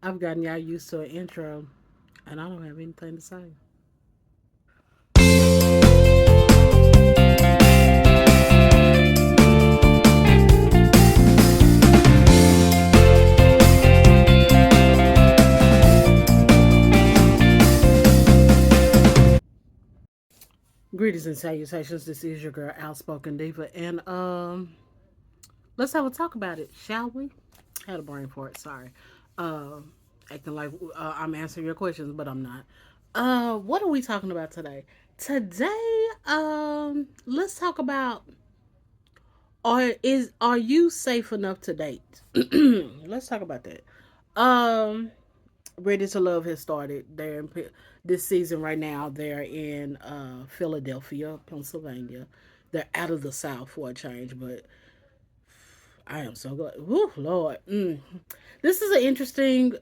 I've gotten y'all used to an intro, and I don't have anything to say. Greetings and salutations. This is your girl, Outspoken Diva, and let's have a talk about it, shall we? Had a brain for it. Sorry. Uh, Acting like I'm answering your questions, but I'm not. What are we talking about today? Today, let's talk about are you safe enough to date? Let's talk about that. Um, Ready to Love has started there in this season right now. They're in Philadelphia, Pennsylvania. They're out of the South for a change, but I am so glad. Woo, Lord. This is an interesting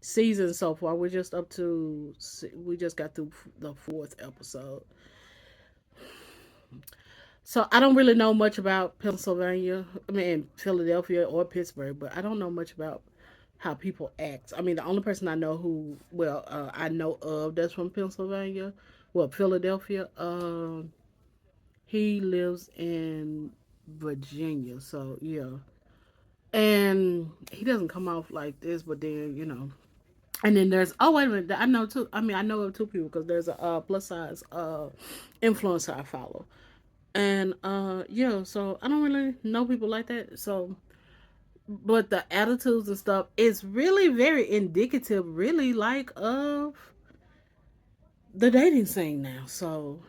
season so far. We're just up to, we just got through the fourth episode. So I don't really know much about Pennsylvania. I mean Philadelphia or Pittsburgh, but I don't know much about how people act. I mean, the only person I know who, well, I know of that's from Pennsylvania, well, Philadelphia. He lives in Virginia, so yeah, and he doesn't come off like this, but then and then there's, oh wait a minute, I know two. I mean, I know of two people because there's a plus size influencer I follow. And yeah, so I don't really know people like that. So but the attitudes and stuff is really very indicative, really, like, of the dating scene now. So,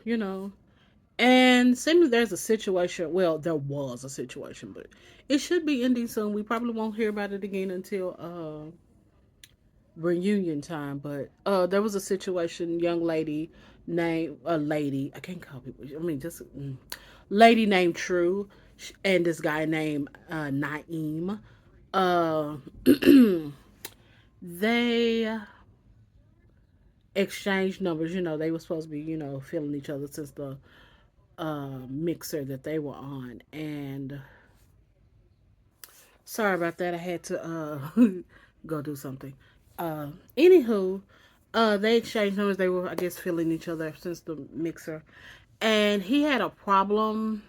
and seems there's a situation, well, there was a situation, but it should be ending soon. We probably won't hear about it again until reunion time. But there was a situation, young lady named, a lady, I can't call people, I mean, just lady named True, and this guy named Naeem. Uh, they exchanged numbers. They were supposed to be, feeling each other since the mixer that they were on. And sorry about that. I had to go do something. Anywho, they exchanged numbers. They were, I guess, feeling each other since the mixer. And he had a problem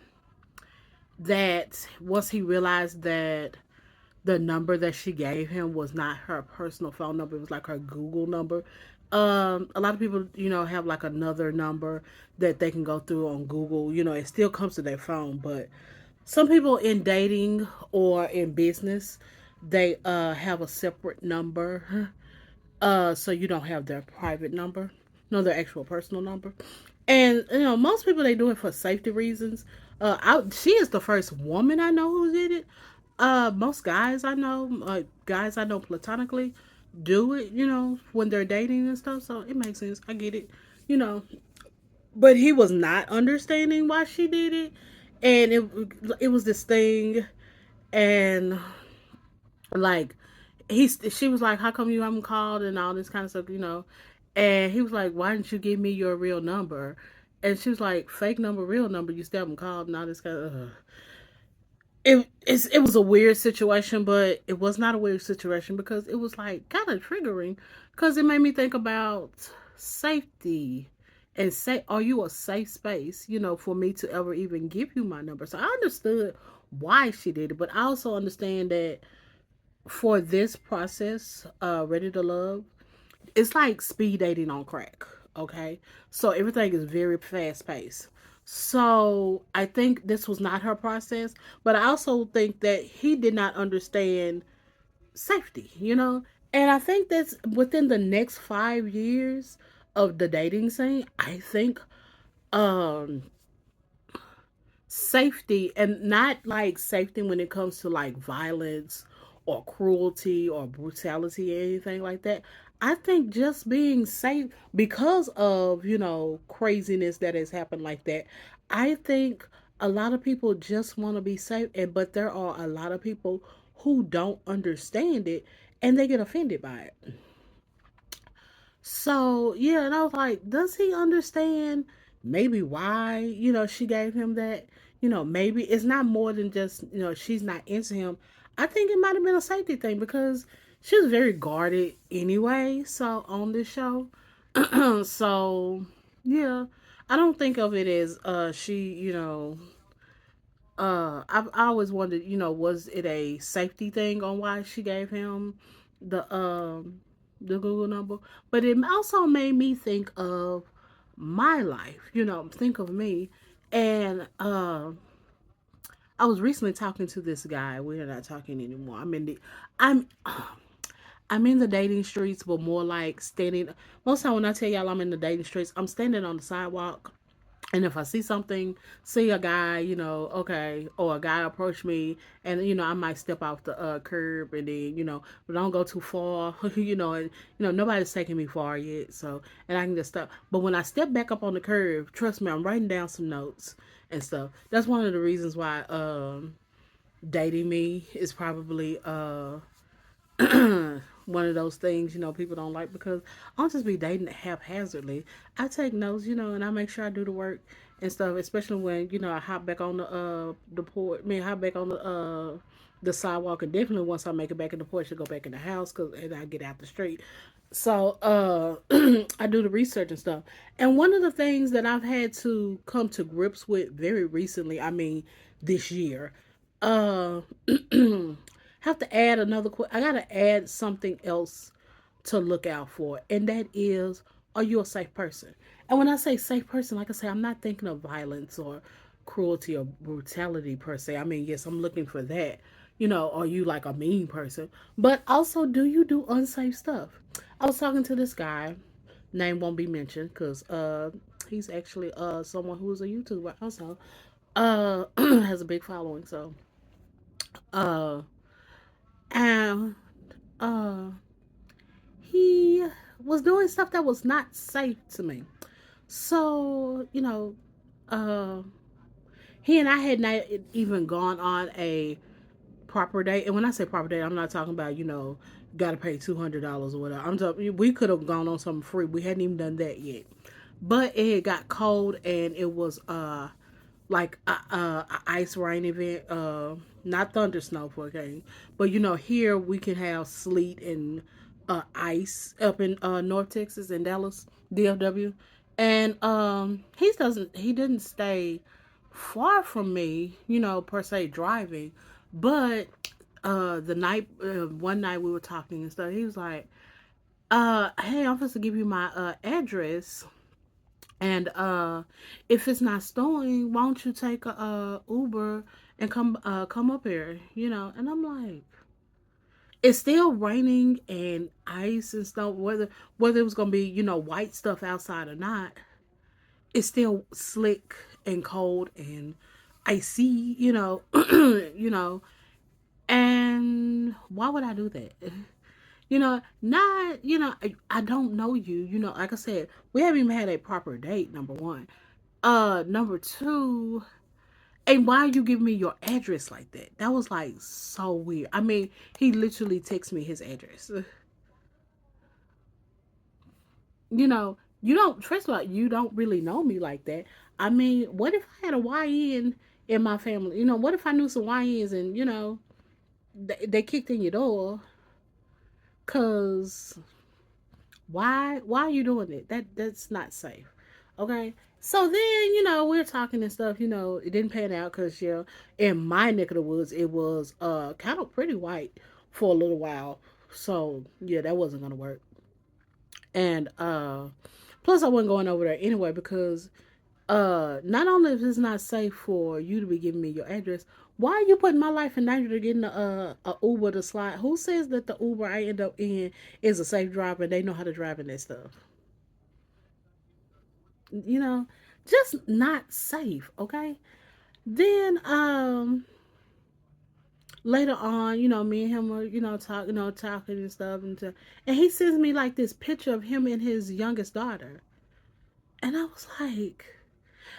that once he realized that the number that she gave him was not her personal phone number, it was like her Google number. A lot of people, have like another number that they can go through on Google. It still comes to their phone, but some people in dating or in business, they have a separate number, so you don't have their private number, no, their actual personal number. And most people, they do it for safety reasons. She is the first woman I know who did it. Most guys I know, guys I know platonically, do it. When they're dating and stuff. So it makes sense. I get it. You know, but he was not understanding why she did it, and it was this thing, and like she was like, how come you haven't called and all this kind of stuff. And he was like, why didn't you give me your real number? And she was like, fake number, real number, you still haven't called and all this kind of it was a weird situation, but it was not a weird situation because it was like kind of triggering, because it made me think about safety and say, are you a safe space, for me to ever even give you my number? So I understood why she did it, but I also understand that for this process, Ready to Love, it's like speed dating on crack. Okay, so everything is very fast paced. So I think this was not her process, but I also think that he did not understand safety. And I think that's within the next 5 years of the dating scene. I think um safety, and not like safety when it comes to like violence or cruelty or brutality or anything like that. I think just being safe because of, craziness that has happened like that. I think a lot of people just want to be safe, and but there are a lot of people who don't understand it and they get offended by it. So yeah, and I was like, does he understand maybe why, she gave him that? Maybe it's not more than just, she's not into him. I think it might have been a safety thing because she was very guarded anyway. So on this show, so yeah, I don't think of it as she, I always wondered, was it a safety thing on why she gave him the um the Google number? But it also made me think of my life, think of me. And I was recently talking to this guy. We're not talking anymore. I'm I'm in the dating streets, but more like standing. Most time when I tell y'all I'm in the dating streets, I'm standing on the sidewalk, and if I see something, see a guy, okay, or a guy approach me, and I might step off the curb, and then but don't go too far, and nobody's taking me far yet, so and I can just stop. But when I step back up on the curb, trust me, I'm writing down some notes and stuff. That's one of the reasons why dating me is probably one of those things, people don't like because I'll just be dating haphazardly. I take notes, and I make sure I do the work and stuff, especially when, I hop back on the porch, hop back on the sidewalk, and definitely once I make it back in the porch, I go back in the house and I get out the street. So I do the research and stuff. And one of the things that I've had to come to grips with very recently, I mean, this year, uh, have to add I gotta add something else to look out for, and that is, are you a safe person? And when I say safe person, like I say, I'm not thinking of violence or cruelty or brutality per se. I mean, yes, I'm looking for that. Are you like a mean person? But also, do you do unsafe stuff? I was talking to this guy, name won't be mentioned because he's actually someone who's a YouTuber also, has a big following. So uh and uh he was doing stuff that was not safe to me. So, uh he and I had not even gone on a proper date. And when I say proper date, I'm not talking about, gotta pay $200 or whatever. I'm talking we could have gone on something free. We hadn't even done that yet. But it had got cold, and it was like a ice rain event, not thunder snow for a game, but here we can have sleet and ice up in North Texas and Dallas, DFW, and he didn't stay far from me, per se driving, but the night one night we were talking and stuff. He was like, "Hey, I'm supposed to give you my address." And if it's not snowing, why don't you take a Uber and come up here, And I'm like, it's still raining and ice and stuff. Whether it was gonna be white stuff outside or not, it's still slick and cold and icy, you know. And why would I do that? Not I don't know you. Like I said, we haven't even had a proper date. Number one. Number two, and why you give me your address like that? That was like so weird. I mean, he literally texted me his address. You don't, first of all, you don't really know me like that. I mean, what if I had a YN in my family? What if I knew some YNs and, they kicked in your door? Cause why are you doing it? That's not safe. Okay. So then, we're talking and stuff, it didn't pan out because, in my neck of the woods, it was kind of pretty white for a little while. So, yeah, that wasn't going to work. And plus, I wasn't going over there anyway because not only is it not safe for you to be giving me your address, why are you putting my life in danger to getting a Uber to slide? Who says that the Uber I end up in is a safe driver and they know how to drive in that stuff? You know, just not safe, okay? Then later on, me and him were, talking and stuff and he sends me like this picture of him and his youngest daughter. And I was like,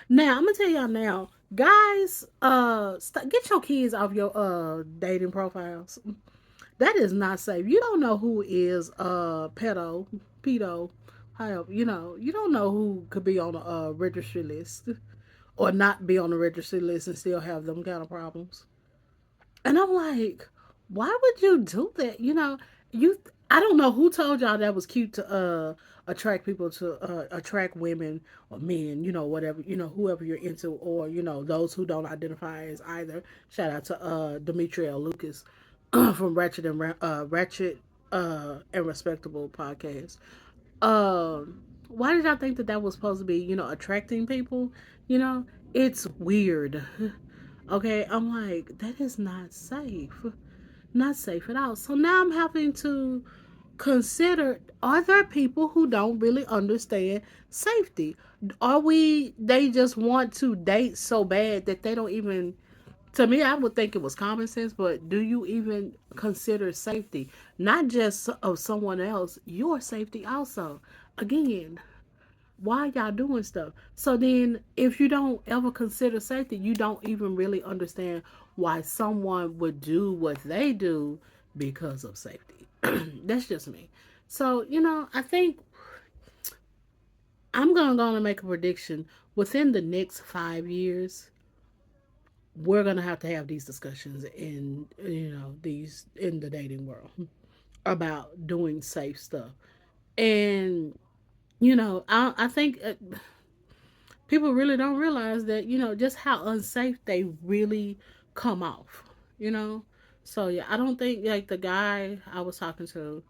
now I'm gonna tell y'all now, guys, get your kids off your dating profiles. That is not safe. You don't know who is pedo, however, you don't know who could be on a registry list or not be on the registry list and still have them kind of problems. And I'm like, why would you do that? You I don't know who told y'all that was cute to attract people to attract women or men, whatever, whoever you're into, or those who don't identify as either. Shout out to Demetria Lucas from Ratchet and Respectable podcast. Why did y'all think that that was supposed to be, attracting people? You know, it's weird. Okay, I'm like, that is not safe. Not safe at all. So now I'm having to consider, are there people who don't really understand safety? Are they just want to date so bad that they don't even, to me, I would think it was common sense, but do you even consider safety? Not just of someone else, your safety also. Again, why y'all doing stuff? So then, if you don't ever consider safety, you don't even really understand why someone would do what they do because of safety. That's just me. So, I think I'm gonna make a prediction. Within the next 5 years, we're gonna have these discussions in these in the dating world about doing safe stuff. And I think people really don't realize that just how unsafe they really come off. You know, so yeah, I don't think like the guy I was talking to,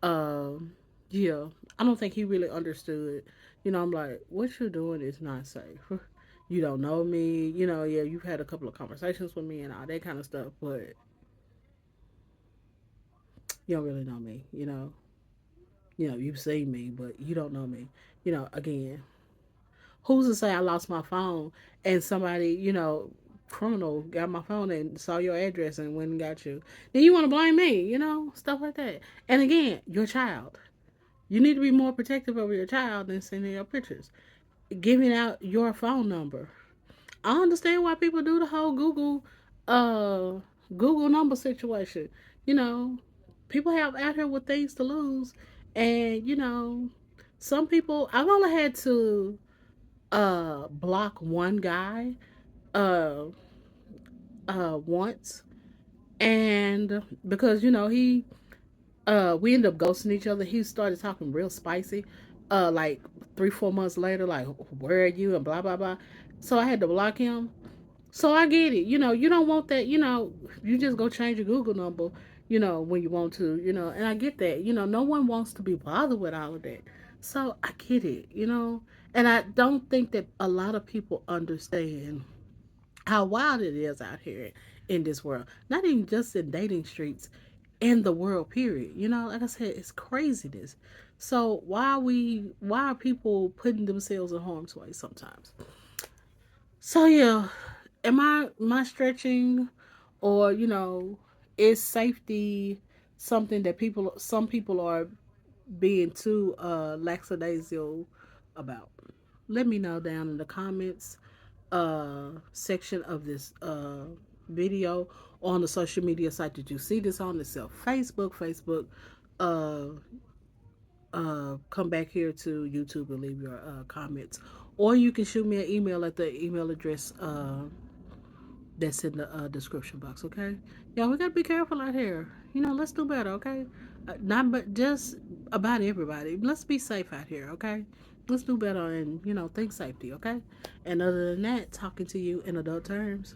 um, yeah, I don't think he really understood. I'm like, what you're doing is not safe. You don't know me. Yeah, you've had a couple of conversations with me and all that kind of stuff, but you don't really know me. You've seen me, but you don't know me. Again, who's to say I lost my phone and somebody, criminal got my phone and saw your address and went and got you? Then you want to blame me, stuff like that. And again, your child. You need to be more protective of your child than sending your pictures. Giving out your phone number. I understand why people do the whole uh, Google number situation. You know, people have out here with things to lose, and some people. I've only had to block one guy uh once, and because he we ended up ghosting each other. He started talking real spicy like 3-4 months later, like, where are you, and blah blah blah. So I had to block him. So I get it. You don't want that. You just go change your Google number, when you want to, and I get that. No one wants to be bothered with all of that. So I get it. And I don't think that a lot of people understand how wild it is out here in this world. Not even just in dating streets, in the world, period. Like I said, it's craziness. So why are people putting themselves in harm's way sometimes? So yeah, am I stretching, or is safety something that some people are being too lackadaisical about? Let me know down in the comments section of this video, on the social media site that you see this on itself. Facebook, uh come back here to YouTube and leave your comments, or you can shoot me an email at the email address that's in the description box. Okay, yeah, we gotta be careful out here. Let's do better. Okay, not but just about everybody. Let's be safe out here. Okay, let's do better and think safety. Okay, and other than that, talking to you in adult terms.